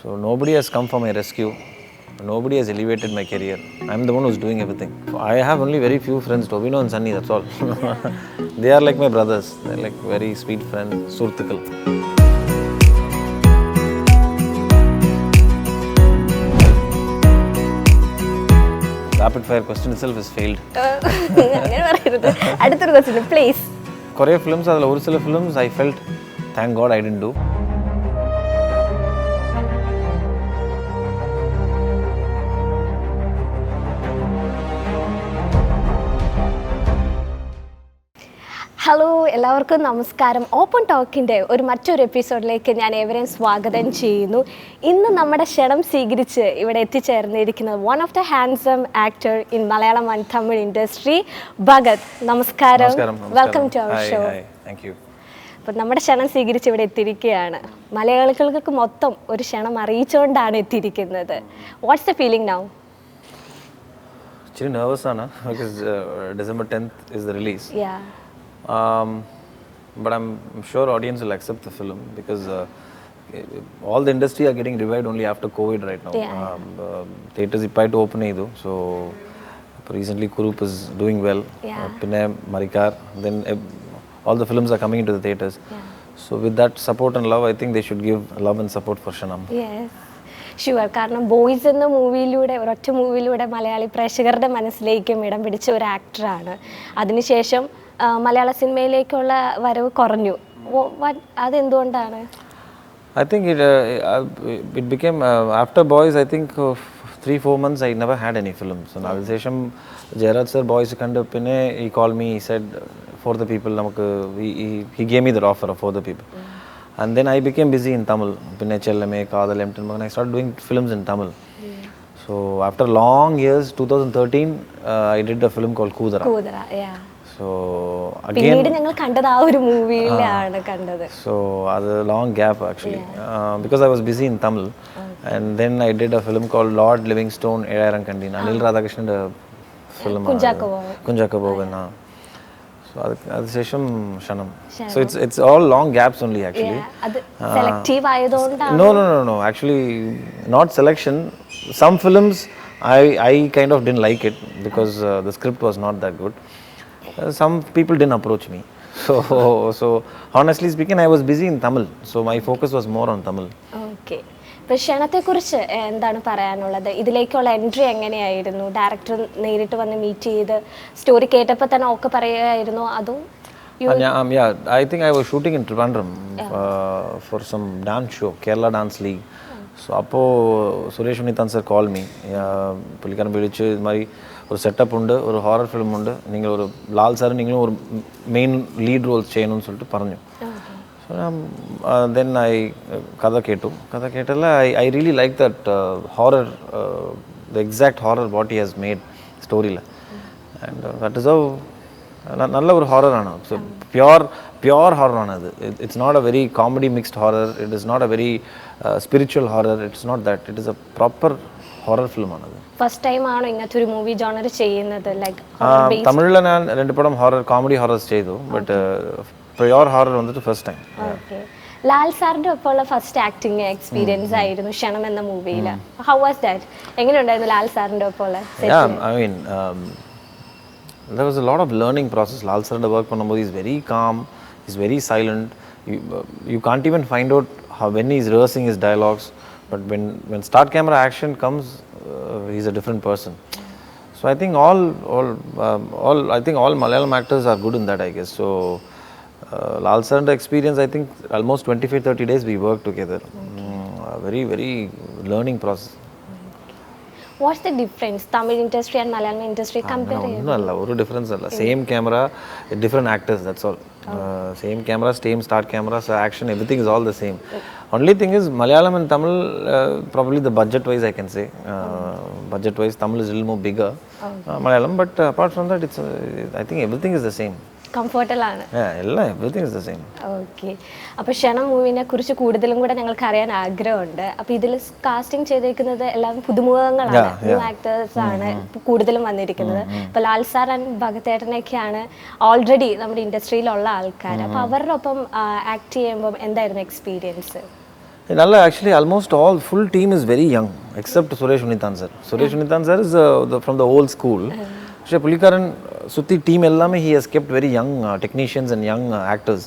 So nobody has come for my rescue. Nobody has elevated my career. I'm the one who's doing everything. I have only very few friends, Tobino and Sunny, that's all. They are like my brothers. They're like very sweet friends, Surthikal. Rapid fire question itself has failed. അടുത്തൊരു question, please. Korea films, adala oru sila films I felt, thank God I didn't do. Hello എല്ലാവർക്കും നമസ്കാരം. Open ടോക്കിൻ്റെ മറ്റൊരു എപ്പിസോഡിലേക്ക് ഞാൻ ഏവരെയും സ്വാഗതം ചെയ്യുന്നു. ഇന്ന് നമ്മുടെ ക്ഷണം സ്വീകരിച്ച് ഇവിടെ എത്തിച്ചേർന്നിരിക്കുന്നത് one of the handsome actor in Malayalam and Tamil industry, Bhagath. നമസ്കാരം, വെൽക്കം ടു അവർ ഷോ. അപ്പം നമ്മുടെ ക്ഷണം സ്വീകരിച്ച് ഇവിടെ എത്തിയിരിക്കുകയാണ്. മലയാളികൾക്ക് മൊത്തം ഒരു ക്ഷണം അറിയിച്ചുകൊണ്ടാണ് എത്തിയിരിക്കുന്നത്. What's the feeling now? Actually nervous ആണ് because December 10th is the release. Yeah. But I'm sure audience will accept the film because all the industry are getting revived only after COVID right now. Theaters ippayittu open edu, so recently Kurup is doing well. Pinne Marikar, then all the films are coming into the theaters. So with that support and love, I think they should give love and support for Shanam. Yes. Sure. കാരണം boys എന്ന മൂവിയിലൂടെ, ഒരൊറ്റ മൂവിയിലൂടെ മലയാളി പ്രേക്ഷകരുടെ മനസ്സിലേക്കും ഇടം പിടിച്ച ഒരു ആക്ടറാണ്. അതിനുശേഷം മലയാള സിനിമയിലേക്കുള്ള വരവ് കുറഞ്ഞു. അതെന്തുകൊണ്ടാണ്? I think it became after Boys, I think 3-4 months I never had any films. So അതിനുശേഷം ജയരാജ് sir Boys കണ്ട് പിന്നെ he called me, he said for the people നമുക്ക് he gave me the offer for the people. And then I became busy in Tamil. Pinne Chellame, Kadal, Empton Magan. I started doing films in Tamil. So after long years, 2013, I did a film called Koodara. Koodara, yeah. So again. പിന്നീട് ഞങ്ങൾ കണ്ടത് ആ ഒരു മൂവിയിലാണ് കണ്ടത്. So അത് a long gap actually, because I was busy in Tamil. And then I did a film called Lord Livingstone, Ezhayiram Kandin. Anil Radhakrishnan film. Kunjaka Bogan. So അതിനുശേഷം ക്ഷണം. So it's all long gaps only actually. അത് selective ആയതുകൊണ്ടാണ്? No. Actually not selection. Some films I kind of didn't like it because the script was not that good. Some people didn't approach me. So honestly speaking, I was busy in Tamil. So my focus was more on Tamil. Okay. ഇപ്പോൾ ക്ഷണത്തെക്കുറിച്ച് എന്താണ് പറയാനുള്ളത്? ഇതിലേക്കുള്ള entry എങ്ങനെയായിരുന്നു? Director നേരിട്ട് വന്ന് meet ചെയ്ത് story കേട്ടപ്പോൾ തന്നെ ഒക്കെ പറയുമായിരുന്നു? അതും I think I was shooting in Trivandrum for some dance show, Kerala Dance League. So അപ്പോൾ Suresh Unnithan sir call me. പുള്ളിക്കാരൻ വിളിച്ച് ഇതുമാതിരി ഒരു സെറ്റപ്പ് ഉണ്ട്, ഒരു ഹൊറർ ഫിലിം ഉണ്ട്, നിങ്ങൾ ഒരു ലാൽ സാറും നിങ്ങളും ഒരു മെയിൻ ലീഡ് റോൾ ചെയ്യണമെന്ന് சொல்லிட்டு പറഞ്ഞു. So then I കഥ കേട്ടല്ല I really like that horror, the exact horror what he has made storyல. And that is how നല്ല ഒരു horror ആണ്. So pure horror ആണ് അത്. It's not a very comedy mixed horror. It is not a very spiritual horror. It's not that. It is a proper horror film ആണ് അത്. First time ആണോ ഇങ്ങനത്തെ ഒരു മൂവി ജോണർ ചെയ്യുന്നത്? Like തമിഴിൽ ഞാൻ 2 പടം കോമഡി ഹൊറേഴ്സ് ചെയ്തു, ബട്ട് പ്യുവർ ഹൊറർ വന്നിട്ട് ഫസ്റ്റ് ടൈം. ഓക്കെ. ലാൽ സാറിന്റെ ഒപ്പമുള്ള ഫസ്റ്റ് ആക്ടിങ് എക്സ്പീരിയൻസ് ആയിരുന്നു ക്ഷണം എന്ന മൂവിയിൽ. How was that? എങ്ങനെയുണ്ടായിരുന്നു ലാൽ സാറിന്റെ ഒപ്പമുള്ള? I mean there was a lot of learning process. Lal sar's work பண்ணும்போது is very calm, is very silent. You can't even find out how when he's rehearsing his dialogues, but when start camera action comes, he's a different person. So I think all Malayalam actors are good in that, I guess. So Lal sar's experience, I think almost 25-30 days we worked together. Very very learning process. What's the difference? Tamil industry and Malayalam industry compare? No, oru difference alla. Same camera, different actors, that's all. Same camera, same start camera, so action, everything is all the same. Only thing is Malayalam and Tamil, probably the budget wise I can say, budget wise Tamil is a little more bigger, Malayalam, but apart from that it's I think everything is the same. കംഫർട്ടബിളാണ്. everything is the same. Okay. അപ്പോൾ ക്ഷണം മൂവിനെ കുറിച്ച് കൂടുതലും കൂടെ ഞങ്ങൾക്ക് അറിയാൻ ആഗ്രഹമുണ്ട്. അപ്പോൾ ഇതിൽ കാസ്റ്റിംഗ് ചെയ്തിരിക്കുന്നത് എല്ലാം പുതുമുഖങ്ങളാണ്, ന്യൂ ആക്ടേഴ്സ് ആണ് കൂടുതലും വന്നിരിക്കുന്നത്. ഇപ്പോൾ ലാൽ സാർ ആൻഡ് ഭഗതേട്ടനൊക്കെയാണ് ഓൾറെഡി നമ്മുടെ ഇൻഡസ്ട്രിയിലുള്ള ആൾക്കാർ. അപ്പോൾ അവരുടെ ഒപ്പം ആക്ട് ചെയ്യുമ്പോൾ എന്തായിരുന്നു experience? Nalla, actually, almost all full team is very young, except Suresh Unithan sir. Suresh Unithan sir is from the old school. പക്ഷേ പുള്ളിക്കാരൻ സുത്തി team എല്ലാമേ he has kept very young technicians and young actors.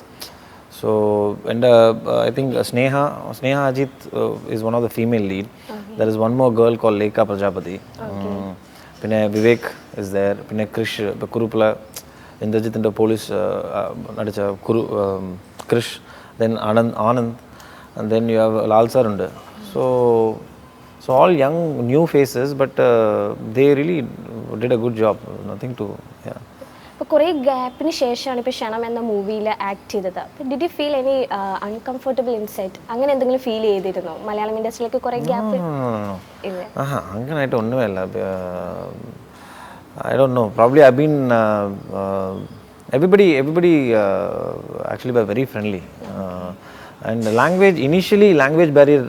So, and I think Sneha Ajit is one of the female lead. There is one more girl called Lekha Prajapati. പിന്നെ Vivek is there. പിന്നെ Krish, Kurupala, ഇന്ദ്രജിത്തിൻ്റെ police നടിച്ച Krish, then Anand, and then you have Lal sir ഉണ്ട്. So all young new faces, but they really did a good job. Nothing to, yeah. അപ്പോൾ കുറേ ഗ്യാപ്പിന് ശേഷമാണ് ഇപ്പോൾ ക്ഷണം എന്ന മൂവിയിൽ ആക്ട് ചെയ്തത്. അപ്പോൾ did you feel any uncomfortable insight, അങ്ങനെ എന്തെങ്കിലും ഫീൽ ചെയ്തിരുന്നോ? മലയാളം ഇൻഡസ്ട്രിയിലേക്ക് കുറേ ഗ്യാപ്പ് ഇല്ല. അങ്ങനായിട്ട് ഒന്നുമല്ല. I don't know. Probably I've been everybody actually were very friendly. And language, initially language barrier,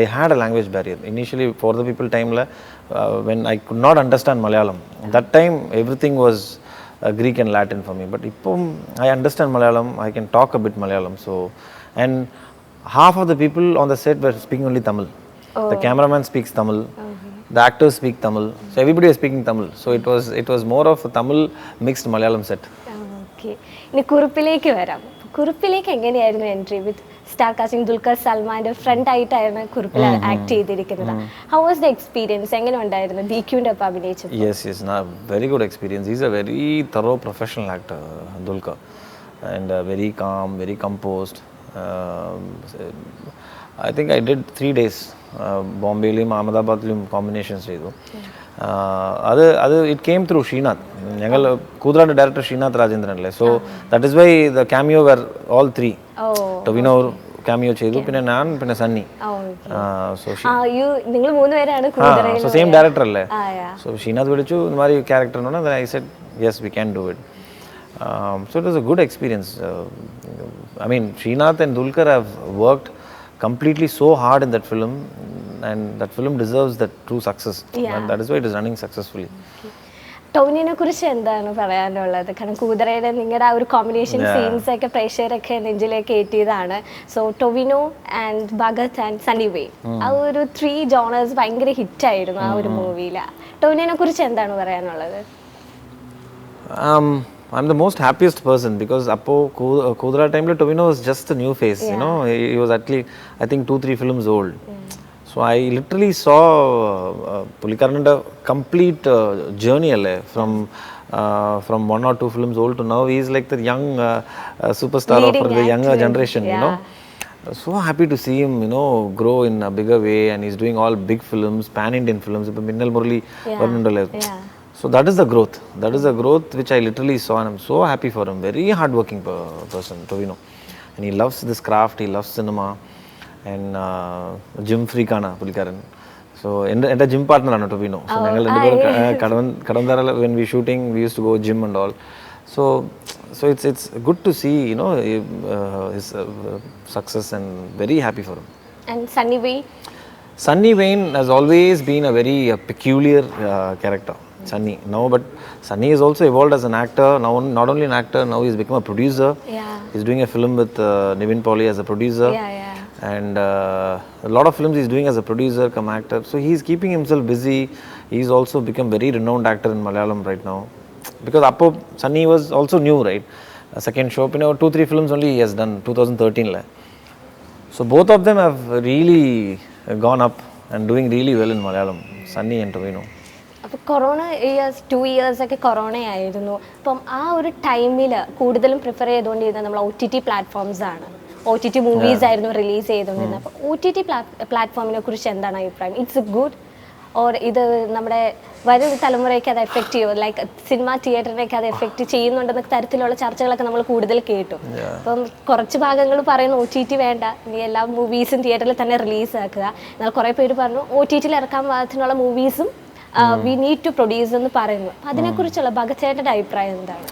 I had a language barrier initially for the people time when I could not understand Malayalam. That time everything was Greek and Latin for me, but ippom I understand Malayalam, I can talk a bit Malayalam. So, and half of the people on the set were speaking only Tamil. The cameraman speaks Tamil, the actors speak Tamil, so everybody was speaking Tamil. So it was more of a Tamil mixed Malayalam set. Okay, ഇനി കുറിപ്പിലേക്ക് വരാം. കുറിപ്പിലേക്ക് എങ്ങനെയായിരുന്നു entry? With star casting Dulquer സൽമാൻ്റെ friend ആയിട്ടായിരുന്നു കുറിപ്പിൽ act ചെയ്തിരിക്കുന്നത്. How was the experience? എങ്ങനെ ഉണ്ടായിരുന്നു ബിക്യുവിൻ്റെ ഒപ്പം അഭിനയിച്ചത്? Yes, very good experience. He's a very thorough professional actor, Dulquer, and very calm, very composed. I think I did 3 days. ബോംബെയിലും അഹമ്മദാബാദിലും combinations ചെയ്തു. അത് ഇറ്റ് കെയിം ത്രൂ ശ്രീനാഥ്. ഞങ്ങൾ കൂതറാൻ്റെ ഡയറക്ടർ ശ്രീനാഥ് രാജേന്ദ്രൻ അല്ലേ. So that is why the cameo were all 3. Tovino cameo ചെയ്തു, പിന്നെ ഞാൻ, പിന്നെ സണ്ണി. നിങ്ങൾ മൂന്നുപേരാണ് സോ സെയിം ഡയറക്ടർ അല്ലേ. സോ ശ്രീനാഥ് വിളിച്ചു ഇതുമാതിരി ക്യാരക്ടറിനോട്. I said yes we can do it. So it was a good experience. I mean, Srinath and Dulquer have worked completely so hard in that film, and that film deserves that true success. And that is why it is running successfully. ടോവിനോനെ കുറിച്ച് എന്താണ് പറയാനുള്ളത്? കാരണം കൂതറയുടെ നിങ്ങളുടെ ആ ഒരു combination scenes ഒക്കെ പ്രേക്ഷകരൊക്കെ നെഞ്ചിലേക്ക് ഏറ്റിയതാണ്. So Tovino and Bhagath and Sunny Wayne, ആ ഒരു 3 ജോണേഴ്സ് ഭയങ്കര ഹിറ്റായിരുന്നു ആ ഒരു മൂവിയിൽ. ടോവിനോനെ കുറിച്ച് എന്താണ് പറയാനുള്ളത്? I'm the most happiest person because appo Kudra time la Tovino was just a new face, you know. He was actually, I think, 2-3 films old. So I literally saw Pulikarnanda complete journey from 1 or 2 films old to now. He is like the young superstar for the younger generation, you know. So happy to see him, you know, grow in a bigger way, and he's doing all big films, pan-Indian films. Minnal Murali varnundale. So that is the growth. That is the growth which I literally saw, and I'm so happy for him. Very hardworking person, Tovino, and he loves this craft. He loves cinema, and gym freak ana Pulikaran. So enda gym partner ana Tovino. So nangal Kadandara when we shooting, we used to go gym and all. So it's good to see, you know, his success, and very happy for him. And Sunny Wayne. Sunny Wayne has always been a very peculiar character. Sunny now, but Sunny has also evolved as an actor. Now not only an actor, now he's become a producer. He's doing a film with Nivin Pauly as a producer. And a lot of films he's doing as a producer come actor. So he's keeping himself busy. He's also become very renowned actor in Malayalam right now. Because Appo Sunny was also new, right? A second show, you know, 2-3 films only he has done 2013 la. So both of them have really gone up and doing really well in Malayalam, Sunny and Tovino. അപ്പോൾ corona 2 years ഒക്കെ corona ആയിരുന്നു. അപ്പം ആ ഒരു ടൈമിൽ കൂടുതലും prefer ചെയ്തുകൊണ്ടിരുന്നത് നമ്മൾ OTT പ്ലാറ്റ്ഫോംസ് ആണ്. OTT മൂവീസ് ആയിരുന്നു റിലീസ് ചെയ്തുകൊണ്ടിരുന്നത്. അപ്പോൾ OTT പ്ലാറ്റ്ഫോമിനെ കുറിച്ച് എന്താണ് അഭിപ്രായം? ഇറ്റ്സ് എ ഗുഡ് ഓർ ഇത് നമ്മുടെ വരും തലമുറയ്ക്ക് അത് എഫക്റ്റ് ചെയ്യുമോ? ലൈക്ക് സിനിമ തിയേറ്ററിനൊക്കെ അത് എഫക്റ്റ് ചെയ്യുന്നുണ്ടെന്ന തരത്തിലുള്ള ചർച്ചകളൊക്കെ നമ്മൾ കൂടുതൽ കേട്ടു. അപ്പം കുറച്ച് ഭാഗങ്ങൾ പറയുന്നു OTT വേണ്ട, ഇനി എല്ലാ മൂവീസും തിയേറ്ററിൽ തന്നെ റിലീസാക്കുക. എന്നാൽ കുറേ പേര് പറഞ്ഞു OTTയിൽ ഇറക്കാൻ പാകത്തിനുള്ള മൂവീസും we need to produce എന്ന് പറയുന്നു. അതിനെക്കുറിച്ചുള്ള ഭഗതേട്ടൻ്റെ അഭിപ്രായം എന്താണ്?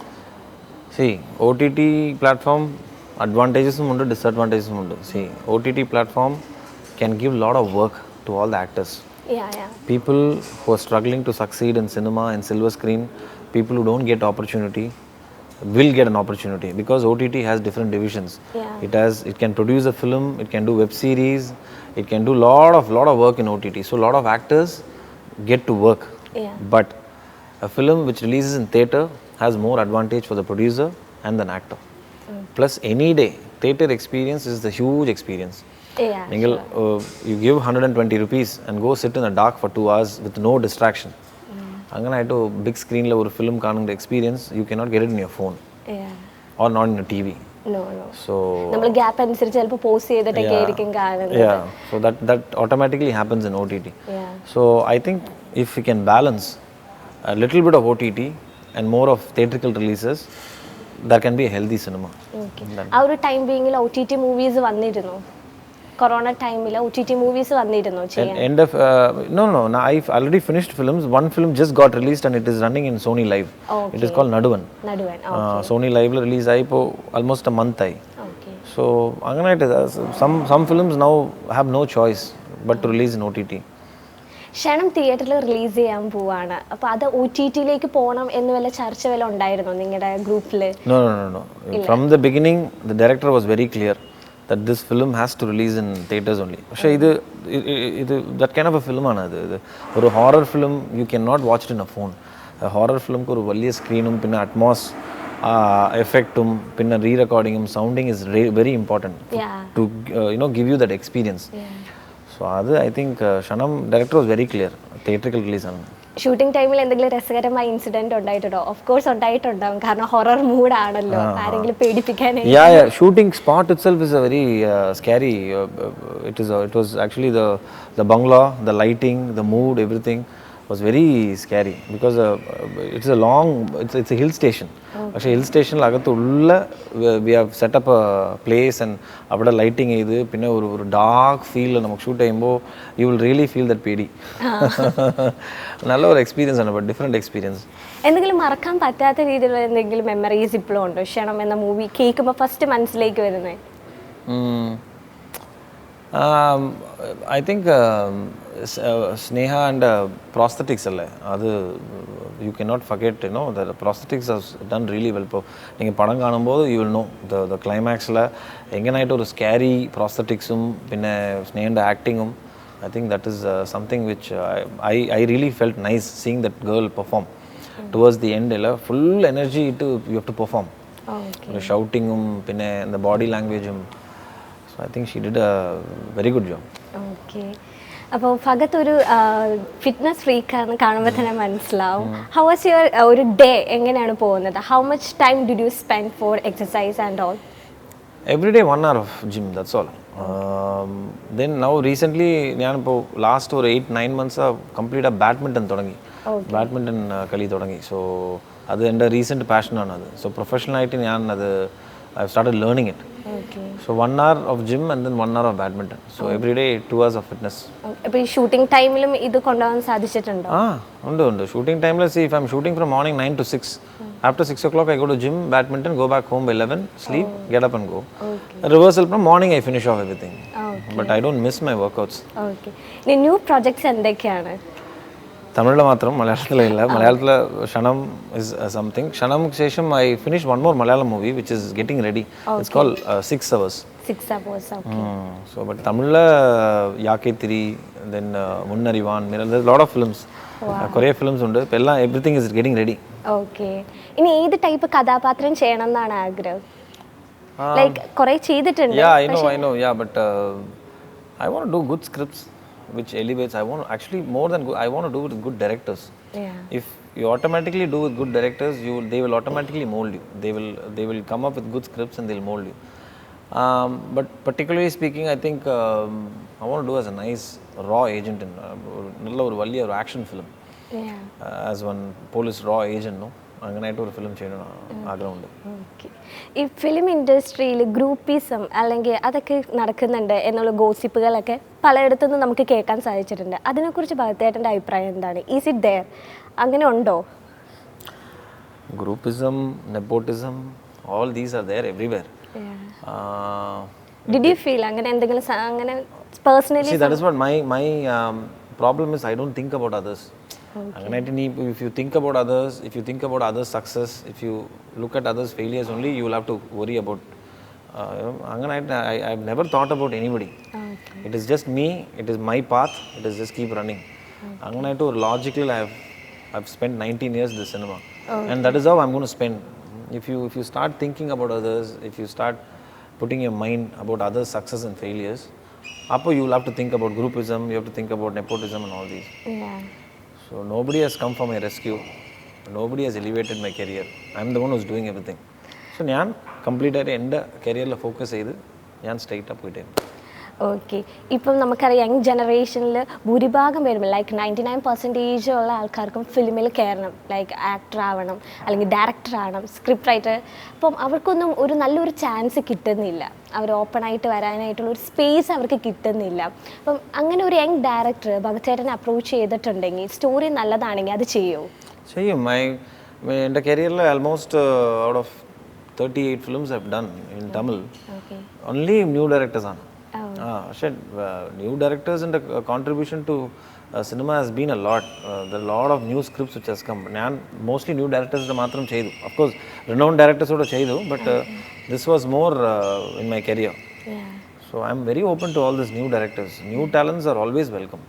See, OTT platform advantages ഉണ്ട്, disadvantages ഉണ്ട്. See, OTT platform can give lot of work to all the actors. People who are struggling to succeed in cinema and silver screen, people who don't get opportunity, will get an opportunity because OTT has different divisions. Yeah. It can produce a film, it can do web series, it can do lot of work in OTT. So a lot of actors get to work. Yeah. But a film which releases in theater has more advantage for the producer and an actor. Plus any day theater experience is the huge experience. Yeah, നിങ്ങൾ you give 120 rupees and go sit in the dark for 2 hours with no distraction. അങ്ങനായിട്ട് big സ്ക്രീനിൽ ഒരു film കാണുന്ന experience you cannot get it in your phone or not in T V. So നമ്മൾ gap അനുസരിച്ച് ചിലപ്പോൾ pause ചെയ്തിട്ടൊക്കെ ആയിരിക്കും കാണുന്നത്. So that automatically happens in OTT. So I think if we can balance a little bit of OTT and more of theatrical releases, there can be a healthy cinema. ആ ഒരു time ബീങ്ങിൽ OTT movies വന്നിരുന്നു, corona ടൈമിൽ OTT movies വന്നിരുന്നു ചെയ്യാൻ? End of no I've already finished films. One film just got released and it is running in Sony Live. It is called Naduvan. Sony Live la release ആയി ഇപ്പോൾ almost a month ആയി. So അങ്ങനായിട്ട് some films now have no choice but to release in OTT. ക്ഷണം തിയേറ്ററിൽ release ചെയ്യാൻ പോവാണ്, അപ്പോൾ അത് OTT-യിലേക്ക് പോകണം എന്ന് വല്ല ചർച്ച വല്ല ഉണ്ടായിരുന്നോ നിങ്ങളുടെ ഗ്രൂപ്പിൽ? No. From the beginning the director was very clear that this film has to release in theaters only. പക്ഷേ ഇത് that kind of a film ആണ്. ഇത് ഒരു horror film you cannot watch it in a phone. Horror ഫിലിംക്ക് ഒരു വലിയ സ്ക്രീനും പിന്നെ അറ്റ്മോസ് എഫക്റ്റും പിന്നെ റീ റെക്കോർഡിങ്ങും sounding is very important to give you that experience. So അത് I think Kshanam director was very clear, theatrical release ആണ്. ഷൂട്ടിംഗ് ടൈമിൽ എന്തെങ്കിലും രസകരമായ ഇൻസിഡന്റ് ഉണ്ടായിട്ടുണ്ടോ? ഓഫ് കോഴ്സ് ഉണ്ടായിട്ടുണ്ടാവും, കാരണം ഹൊറർ മൂഡ് ആണല്ലോ, ആരെങ്കിലും പേടിപ്പിക്കാനായി. Yeah, shooting spot itself is a very scary. It was actually the bungalow, the lighting, the mood, everything was very scary because it's a hill station. പക്ഷേ hill സ്റ്റേഷനിൽ അകത്തുള്ള we have set up a place and അവിടെ lighting ചെയ്ത് പിന്നെ ഒരു dark feel നമുക്ക് shoot ചെയ്യുമ്പോൾ you will really feel that പേടി. നല്ല ഒരു എക്സ്പീരിയൻസ് ആണ്, ബട്ട് ഡിഫറെൻറ്റ് എക്സ്പീരിയൻസ്. എന്തെങ്കിലും മറക്കാൻ പറ്റാത്ത രീതിയിലുള്ള എന്തെങ്കിലും മെമ്മറീസ് ഇപ്പോഴും ഉണ്ടോ ക്ഷണം എന്ന മൂവി കേൾക്കുമ്പോൾ ഫസ്റ്റ് മനസ്സിലേക്ക് വരുന്നത്? I think Sneha and prosthetics alle adu you cannot forget, the prosthetics has done really well. ഇപ്പോൾ നിങ്ങൾ പടം കാണുമ്പോൾ you will know the climax la എങ്ങനായിട്ട് ഒരു scary prostheticsum പിന്നെ സ്നേഹയുടെ ആക്ടിങ്ങും I think that is something which I really felt nice seeing that girl perform. Towards the end full energy you have to perform. Shoutingum പിന്നെ the body languageum. So I think she did a very good job. Okay. അപ്പോൾ ഭഗത് ഒരു fitness ഫ്രീക്കാണ്, കാണുമ്പോൾ തന്നെ മനസ്സിലാവും. How was your ഒരു day എങ്ങനെയാണ് പോകുന്നത്? How much time did you spend four exercise and all? Every day 1 hour of gym, that's all. Then now recently ഞാനിപ്പോൾ last ഒരു 8-9 months കംപ്ലീറ്റ് ആ ബാഡ്മിൻ്റൺ തുടങ്ങി, ബാഡ്മിൻ്റൺ കളി തുടങ്ങി. സോ അത് എൻ്റെ റീസെൻറ്റ് പാഷനാണ് അത്. സോ പ്രൊഫഷണലായിട്ട് ഞാൻ അത് I started learning it. So 1 hour of gym and then 1 hour of badminton. So every day 2 hours of fitness. അപ്പോൾ ഈ ഷൂട്ടിംഗ് ടൈമിലും ഇത് കൊണ്ടുപോകാൻ സാധിച്ചിട്ടുണ്ടോ? ഉണ്ട്. ഷൂട്ടിംഗ് ടൈമിൽ see if I'm shooting from morning 9 to 6. After 6 o'clock I go to gym, badminton, go back home by 11, sleep, get up and go. Reversal from morning I finish off everything. But I don't miss my workouts. Okay. ഇനി new projects എന്തൊക്കെയാണ്? തമിഴിൽ മാത്രം, മലയാളത്തിലില്ല. മലയാളത്തിൽ ക്ഷണം is something. ക്ഷണംക്ക് ശേഷം I finish one more Malayalam movie which is getting ready. It's called 6 hours. 6 hours, okay. So but തമിഴിൽ യാക്കേ തിരി, then മുന്നറിവാൻ, ലോട്ട് ഓഫ് ഫിലിംസ്, കുറേ ഫിലിംസ് ഉണ്ട്. ഇപ്പോൾ എല്ലാം everything is getting ready. Okay. ഇനി ഏത് ടൈപ്പ് കഥാപാത്രം ചെയ്യണം എന്നാണ് ആഗ്രഹം? ലൈക്ക് കുറേ ചെയ്തിട്ടുണ്ട്. Yeah, I know. Yeah, but I want to do good scripts which elevates. I want actually more than good, I want to do with good directors. If you automatically do with good directors, they will automatically mold you. They will come up with good scripts and they'll mold you. But particularly speaking, I think I want to do as a nice raw agent in nalla oru valliya oru action film. As one police raw agent, no, അങ്ങനായിട്ട് ഒരു film ചെയ്യണം ആഗ്രഹമുണ്ട്. Okay. ഈ film ഇൻഡസ്ട്രിയിൽ groupism അല്ലെങ്കിൽ അതൊക്കെ നടക്കുന്നുണ്ട് എന്നുള്ള ഗോസിപ്പുകളൊക്കെ പലയിടത്തുനിന്ന് നമുക്ക് കേൾക്കാൻ സാധിച്ചിട്ടുണ്ട്. അതിനെക്കുറിച്ച് ഭഗത്തേട്ടൻ്റെ അഭിപ്രായം എന്താണ്? Is it there? അങ്ങനെ ഉണ്ടോ? Groupism, nepotism, all these are there everywhere. Did you feel അങ്ങനെ എന്തെങ്കിലും അങ്ങനെ personally? See, that is what my problem is. I don't think about others. അങ്ങനെയായിട്ട് നീ if you think about others, if you think about others' success, if you look at others' failures only, you will have to worry about അങ്ങനെയായിട്ട് I've never thought about anybody. It is just me, it is my path, it is just keep running. അങ്ങനെയായിട്ട് ഒരു logical I've spent 19 years in the cinema. And that is how I'm going to spend. If you start thinking about others, if you start putting your mind about others' success and failures, appo you will have to think about groupism, you have to think about nepotism and all these. Yeah. So nobody has come for my rescue. Nobody has elevated my career. I'm the one who's doing everything. So ഞാൻ complete ആയിട്ട് എൻ്റെ കരിയറിൽ focus ചെയ്ത് ഞാൻ straight up പോയിട്ടേ. Okay, ഇപ്പം നമുക്കറിയാം young ജനറേഷനിൽ ഭൂരിഭാഗം വരുമ്പോൾ ലൈക്ക് 99% ഉള്ള ആൾക്കാർക്കും ഫിലിമിൽ കയറണം, ലൈക്ക് ആക്ടർ ആവണം അല്ലെങ്കിൽ ഡയറക്ടർ ആവണം, സ്ക്രിപ്റ്റ് റൈറ്റർ. അപ്പം അവർക്കൊന്നും ഒരു നല്ലൊരു ചാൻസ് കിട്ടുന്നില്ല, അവർ ഓപ്പണായിട്ട് വരാനായിട്ടുള്ള ഒരു സ്പേസ് അവർക്ക് കിട്ടുന്നില്ല. അപ്പം അങ്ങനെ ഒരു യങ് ഡയറക്ടർ ഭഗത്തേട്ടനെ അപ്രോച്ച് ചെയ്തിട്ടുണ്ടെങ്കിൽ സ്റ്റോറി നല്ലതാണെങ്കിൽ അത് ചെയ്യുമോ? ചെയ്യും. എൻ്റെ കരിയറിൽ almost out of 38 films I've done in Tamil. Only new directors ആണ്. പക്ഷേ ന്യൂ ഡയറക്ടേഴ്സിൻ്റെ contribution to cinema has been a lot. There lot of new scripts which has come. ഞാൻ മോസ്റ്റ്ലി ന്യൂ ഡയറക്ടേഴ്സിൻ്റെ മാത്രം ചെയ്തു. അഫ്കോഴ്സ് റിനോൺ ഡയറക്ടേഴ്സോടെ ചെയ്തു, but this was more in my career. So I am very open to all this new ഡയറക്ടേഴ്സ്. New talents are always welcome.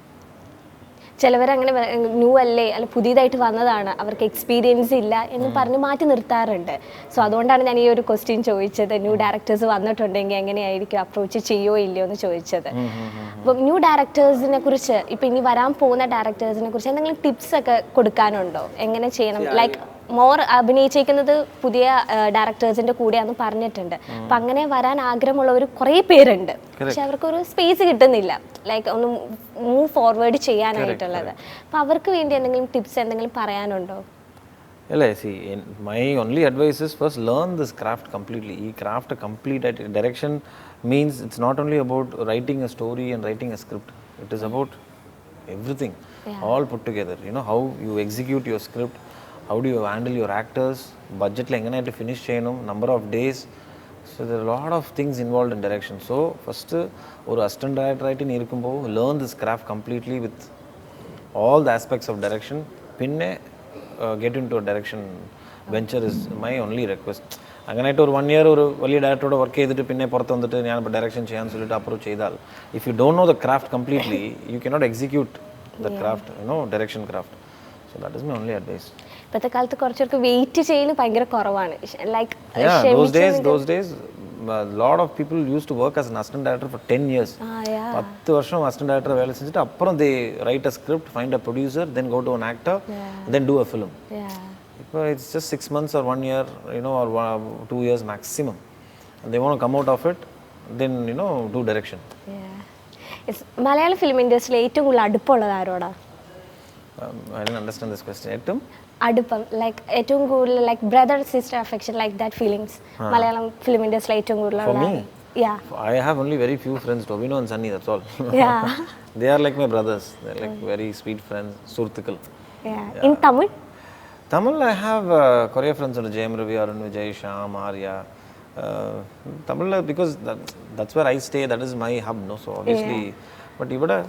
ചിലവരങ്ങനെ new അല്ലേ അല്ല പുതിയതായിട്ട് വന്നതാണ്, അവർക്ക് എക്സ്പീരിയൻസ് ഇല്ല എന്ന് പറഞ്ഞ് മാറ്റി നിർത്താറുണ്ട്. സോ അതുകൊണ്ടാണ് ഞാൻ ഈ ഒരു ക്വസ്റ്റ്യൻ ചോദിച്ചത്, ന്യൂ ഡയറക്ടേഴ്സ് വന്നിട്ടുണ്ടെങ്കിൽ എങ്ങനെയായിരിക്കും അപ്രോച്ച് ചെയ്യോ ഇല്ലയോ എന്ന് ചോദിച്ചത്. അപ്പം ന്യൂ ഡയറക്ടേഴ്സിനെ കുറിച്ച് ഇപ്പം ഇനി വരാൻ പോകുന്ന ഡയറക്ടേഴ്സിനെ കുറിച്ച് എന്തെങ്കിലും ടിപ്സ് ഒക്കെ കൊടുക്കാനുണ്ടോ? എങ്ങനെ ചെയ്യണം? ലൈക്ക് മോർ അഭിനയിച്ചിരിക്കുന്നത് പുതിയ ഡയറക്ടേഴ്സിൻ്റെ കൂടെയാണെന്ന് പറഞ്ഞിട്ടുണ്ട്. അപ്പം അങ്ങനെ വരാൻ ആഗ്രഹമുള്ളവർ കുറേ പേരുണ്ട്, പക്ഷെ അവർക്കൊരു സ്പേസ് കിട്ടുന്നില്ല, ലൈക്ക് ഒന്ന് മൂവ് ഫോർവേഡ് ചെയ്യാനായിട്ടുള്ളത്. അപ്പം അവർക്ക് വേണ്ടി എന്തെങ്കിലും ടിപ്സ് എന്തെങ്കിലും പറയാനുണ്ടോ? അല്ലേ, my only advice is first learn this craft completely. ഈ ക്രാഫ്റ്റ് കംപ്ലീറ്റ് ആയിട്ട് direction means it's not only about writing a story and writing a script. It is about everything all put together. You know how you execute your script, how do you handle your actors, budgetle enganayittu finish cheyanum, number of days. So there are a lot of things involved in direction. So first or assistant director aayittu nee irukkumbo learn this craft completely with all the aspects of direction, pinne get into a direction venture is my only request. അങ്ങനെയായിട്ട് ഒരു 1 year ഒരു വലിയ ഡയറക്ടറോട് work ചെയ്തിട്ട് പിന്നെ പുറത്ത് വന്നിട്ട് ഞാനിപ്പോൾ direction ചെയ്യാൻ சொல்லிட்டு അപ്രോച്ച് ചെയ്താൽ, if you don't know the craft completely, you cannot execute the craft, you know, direction craft. So that is my only advice. ഇപ്പോഴത്തെ കാലത്ത് കുറച്ചവർക്ക് വെയിറ്റ് ചെയ്യൽ ഭയങ്കര കുറവാണ്. Like those days a lot of people used to work as an assistant director for 10 years. 10 വർഷം assistant director വേല செஞ்சிட்டு அப்புறம் they write a script, find a producer, then go to an actor, then do a film. இப்போ it's just 6 months or 1 year, you know, or 2 years maximum, and they want to come out of it, then you know, do direction. Malayala film ഇൻഡസ്ട്രിയിൽ ഏറ്റവും കൂടുതൽ അടുപ്പമുള്ളത് ആരോടാ? I didn't understand this question. ഏറ്റവും അടുപ്പം, like ഏറ്റവും കൂടുതൽ like brother sister affection, like that feelings Malayalam film ഇൻഡസ്ട്രിയിൽ ഏറ്റവും കൂടുതൽ? For me, I have only very few friends, Tobino and Sunny, that's all. They are like my brothers. They're like very sweet friends, surthukal. In Tamil I have Korea friends, Jayam Ravi, Arun Vijay, Shyam, Arya. Tamil because that's where I stay, that is my hub, no, so obviously. But ഇവിടെ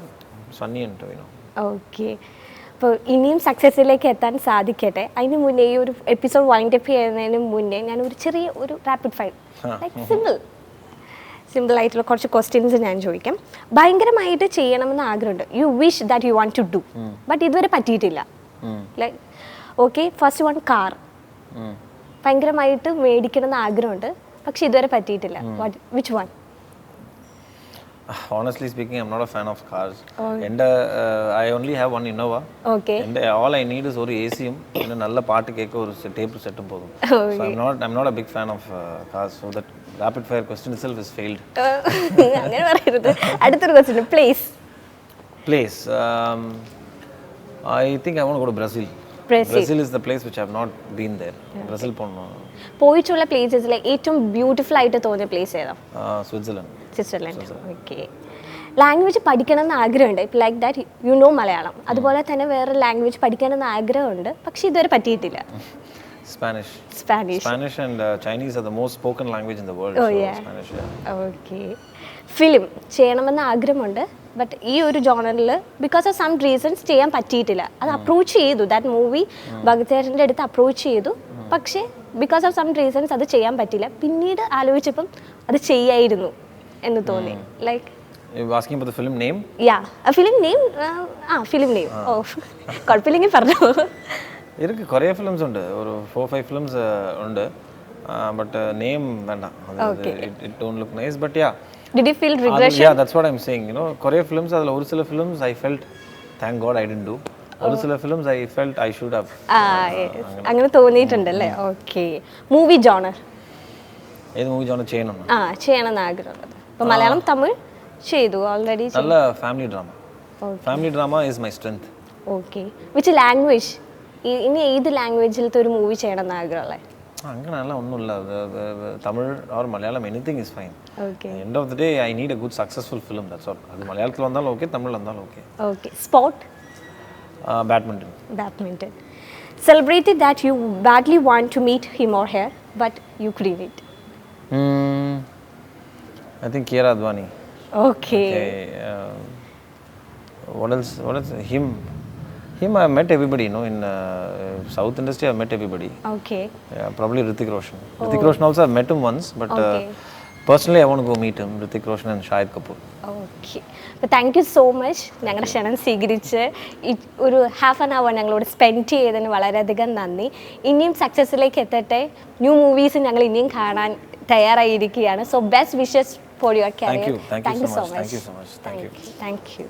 Sunny and Tobino. Okay, അപ്പോൾ ഇനിയും സക്സസ്സിലേക്ക് എത്താൻ സാധിക്കട്ടെ. അതിന് മുന്നേ ഈ ഒരു episode wind up ചെയ്യുന്നതിന് മുന്നേ ഞാൻ ഒരു ചെറിയ ഒരു റാപ്പിഡ് ഫയർ, ലൈക്ക് സിമ്പിൾ ആയിട്ടുള്ള കുറച്ച് ക്വസ്റ്റ്യൻസ് ഞാൻ ചോദിക്കാം. ഭയങ്കരമായിട്ട് ചെയ്യണമെന്ന് ആഗ്രഹമുണ്ട്, you wish that you want to do, but ഇതുവരെ പറ്റിയിട്ടില്ല. Like okay, first one car, ഭയങ്കരമായിട്ട് മേടിക്കണമെന്ന് ആഗ്രഹമുണ്ട് പക്ഷെ ഇതുവരെ പറ്റിയിട്ടില്ല. Which one? Honestly speaking, I'm not a fan of cars. And I only have one Innova. Okay. And all I need is ഒരു ACയും പിന്നെ നല്ല പാട്ട് കേൾക്കുക, ഒരു ടേപ്പ് സെറ്റും പോകും. So I'm not a big fan of cars. So that rapid fire question itself is failed. അങ്ങനെ പറയരുത്. അടുത്തൊരു question, place. Place. I think I want to go to Brazil. Brazil is the place which I have not been there. Brazil പോകണം. പോയിട്ടുള്ള പ്ലേസസിൽ ഏറ്റവും beautiful ആയിട്ട് തോന്നിയ place ഏതാ? Switzerland. Okay. Language പഠിക്കണം എന്ന് ആഗ്രഹമുണ്ട്, ഇപ്പം like that you know Malayalam, അതുപോലെ തന്നെ വേറെ ലാംഗ്വേജ് പഠിക്കണം എന്ന് ആഗ്രഹമുണ്ട് പക്ഷെ ഇതുവരെ പറ്റിയിട്ടില്ല. Spanish and Chinese are the most spoken language in the world. Oh, so yeah. Spanish, Okay. Film ചെയ്യണമെന്ന് ആഗ്രഹമുണ്ട്. ബട്ട് ഈ ഒരു ജോണറിൽ ബിക്കോസ് ഓഫ് സം റീസൺസ് ചെയ്യാൻ പറ്റിയിട്ടില്ല. അത് അപ്രോച്ച് ചെയ്തു, ദാറ്റ് മൂവി ഭഗത്തേട്ടൻ്റെ അടുത്ത് അപ്രോച്ച് ചെയ്തു. പക്ഷേ ബിക്കോസ് ഓഫ് സം റീസൺസ് അത് ചെയ്യാൻ പറ്റില്ല. പിന്നീട് ആലോചിച്ചപ്പം അത് ചെയ്യായിരുന്നു എന്ന് തോന്നി. Like asking about the film name? Film name film name കുഴപ്പമില്ലെങ്കിൽ പറഞ്ഞു. ഇருக்கு കുറേ ഫിലിംസ് ഉണ്ട്, ഒരു 4-5 ഫിലിംസ് ഉണ്ട്. ബട്ട് നെയിം വേണ്ട, it don't look nice. But Did you feel regression? Yeah, that's what I'm saying. You know, കുറേ ഫിലിംസ് അതിൽ ഒരു ചില films I felt thank God I didn't do. ഒരു ചില films I felt I should have. അങ്ങനെ തോന്നിയിട്ടുണ്ടല്ലേ? Okay. Movie genre ഏത് movie genre ചെയ്യണം? ചെയ്യണമെന്ന് ആഗ്രഹമുള്ളത്. ഇപ്പോൾ മലയാളം തമിഴ് ചെയ്തു ഓൾറെഡി. നല്ല family drama. Family drama is my strength. Okay. Which language? ഇനി ഏത് ലാംഗ്വേജിലത്തെ ഒരു മൂവി ചെയ്യണമെന്ന് ആഗ്രഹമുള്ളത്? അങ്ങനെയല്ല, ഒന്നുമില്ല. Tamil or Malayalam anything is fine. End of the day I need a good successful film, that's all. അത് മലയാളത്തിൽ വന്നാലും ഓക്കെ, തമിഴിൽ വന്നാലും okay. Okay. Sport? Badminton. Badminton. Celebrity that you badly want to meet him or her but you couldn't meet? I think Kiera Advani. Okay. What else? Him I met everybody, you know, in South industry I met everybody. Okay. Yeah, probably Hrithik Roshan. Hrithik Roshan also I met him once, but personally I want to go meet him, Hrithik Roshan and Shahid Kapoor. Okay. അപ്പോൾ thank you so much. ഞങ്ങളുടെ ക്ഷണം സ്വീകരിച്ച് ഒരു half an hour ഞങ്ങളോട് spend ചെയ്തതിന് വളരെയധികം നന്ദി. ഇനിയും സക്സസ്സിലേക്ക് എത്തട്ടെ. ന്യൂ മൂവീസ് ഞങ്ങൾ ഇനിയും കാണാൻ തയ്യാറായിരിക്കുകയാണ്. So best wishes for your career. Thank you so much. Thank you.